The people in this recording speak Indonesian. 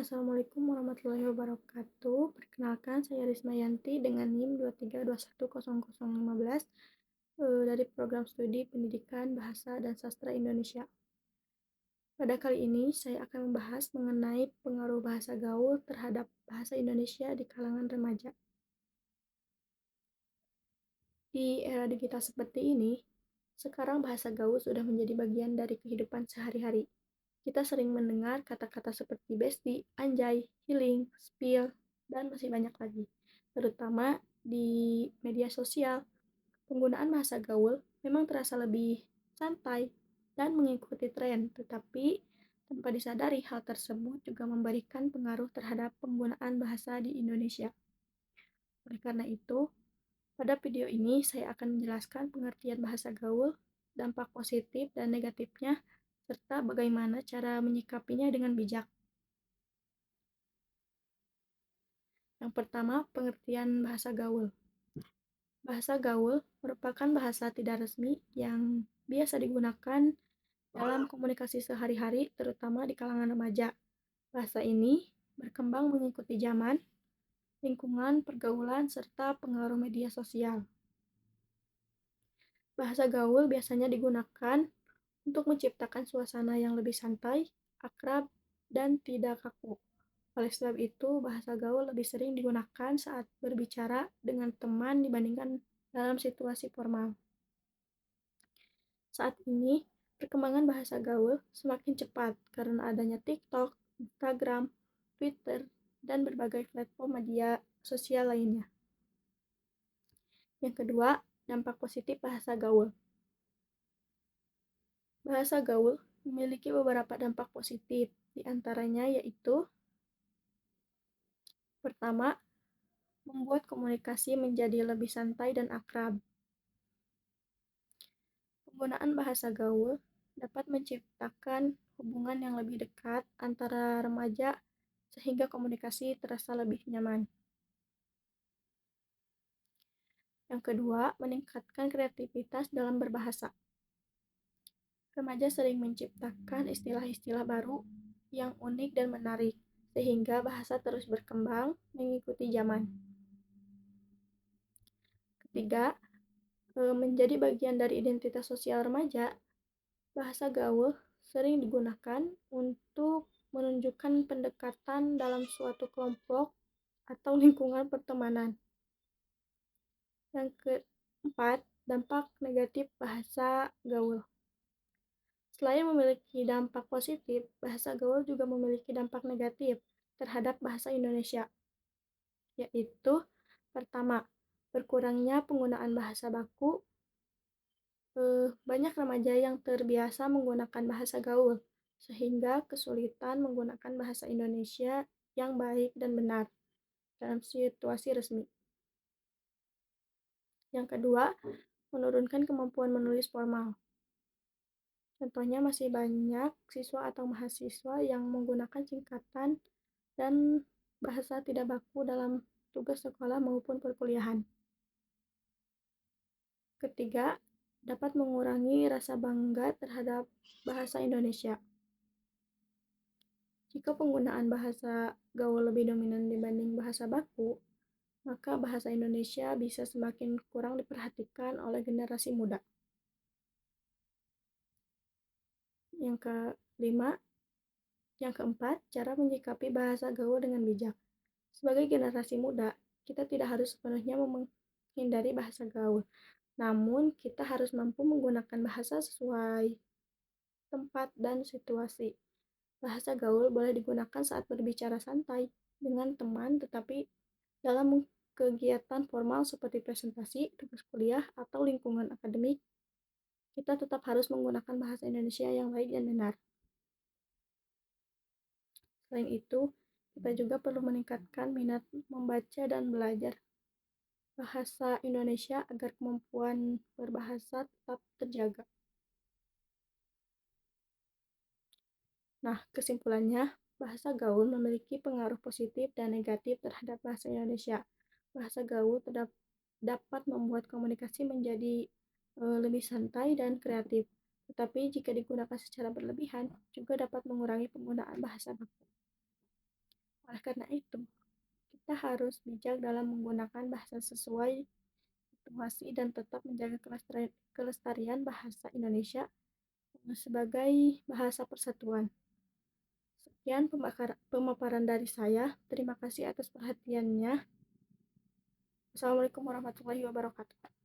Assalamualaikum warahmatullahi wabarakatuh. Perkenalkan, saya Rismayanti dengan NIM 23210015 dari Program Studi Pendidikan Bahasa dan Sastra Indonesia. Pada kali ini, saya akan membahas mengenai pengaruh bahasa gaul terhadap bahasa Indonesia di kalangan remaja. Di era digital seperti ini, sekarang bahasa gaul sudah menjadi bagian dari kehidupan sehari-hari. Kita sering mendengar kata-kata seperti besti, anjay, healing, spill, dan masih banyak lagi. Terutama di media sosial, penggunaan bahasa gaul memang terasa lebih santai dan mengikuti tren, tetapi tanpa disadari hal tersebut juga memberikan pengaruh terhadap penggunaan bahasa di Indonesia. Oleh karena itu, pada video ini saya akan menjelaskan pengertian bahasa gaul, dampak positif dan negatifnya, serta bagaimana cara menyikapinya dengan bijak. Yang pertama, pengertian bahasa gaul. Bahasa gaul merupakan bahasa tidak resmi yang biasa digunakan dalam komunikasi sehari-hari, terutama di kalangan remaja. Bahasa ini berkembang mengikuti zaman, lingkungan, pergaulan, serta pengaruh media sosial. Bahasa gaul biasanya digunakan untuk menciptakan suasana yang lebih santai, akrab, dan tidak kaku. Oleh sebab itu, bahasa gaul lebih sering digunakan saat berbicara dengan teman dibandingkan dalam situasi formal. Saat ini, perkembangan bahasa gaul semakin cepat karena adanya TikTok, Instagram, Twitter, dan berbagai platform media sosial lainnya. Yang kedua, dampak positif bahasa gaul. Bahasa gaul memiliki beberapa dampak positif, di antaranya yaitu: pertama, membuat komunikasi menjadi lebih santai dan akrab. Penggunaan bahasa gaul dapat menciptakan hubungan yang lebih dekat antara remaja sehingga komunikasi terasa lebih nyaman. Yang kedua, meningkatkan kreativitas dalam berbahasa. Remaja sering menciptakan istilah-istilah baru yang unik dan menarik, sehingga bahasa terus berkembang mengikuti zaman. Ketiga, menjadi bagian dari identitas sosial remaja, bahasa gaul sering digunakan untuk menunjukkan pendekatan dalam suatu kelompok atau lingkungan pertemanan. Yang keempat, dampak negatif bahasa gaul. Selain memiliki dampak positif, bahasa gaul juga memiliki dampak negatif terhadap bahasa Indonesia, yaitu: pertama, berkurangnya penggunaan bahasa baku. Banyak remaja yang terbiasa menggunakan bahasa gaul, sehingga kesulitan menggunakan bahasa Indonesia yang baik dan benar dalam situasi resmi. Yang kedua, menurunkan kemampuan menulis formal. Contohnya, masih banyak siswa atau mahasiswa yang menggunakan singkatan dan bahasa tidak baku dalam tugas sekolah maupun perkuliahan. Ketiga, dapat mengurangi rasa bangga terhadap bahasa Indonesia. Jika penggunaan bahasa gaul lebih dominan dibanding bahasa baku, maka bahasa Indonesia bisa semakin kurang diperhatikan oleh generasi muda. Yang keempat, cara menyikapi bahasa gaul dengan bijak. Sebagai generasi muda, kita tidak harus sepenuhnya menghindari bahasa gaul, namun kita harus mampu menggunakan bahasa sesuai tempat dan situasi. Bahasa gaul boleh digunakan saat berbicara santai dengan teman, tetapi dalam kegiatan formal seperti presentasi, tugas kuliah, atau lingkungan akademik, kita tetap harus menggunakan bahasa Indonesia yang baik dan benar. Selain itu, kita juga perlu meningkatkan minat membaca dan belajar bahasa Indonesia agar kemampuan berbahasa tetap terjaga. Nah, kesimpulannya, bahasa gaul memiliki pengaruh positif dan negatif terhadap bahasa Indonesia. Bahasa gaul dapat membuat komunikasi menjadi lebih santai dan kreatif, tetapi jika digunakan secara berlebihan, juga dapat mengurangi penggunaan bahasa baku. Oleh karena itu, kita harus bijak dalam menggunakan bahasa sesuai situasi dan tetap menjaga kelestarian bahasa Indonesia sebagai bahasa persatuan. Sekian pemaparan dari saya. Terima kasih atas perhatiannya. Assalamualaikum warahmatullahi wabarakatuh.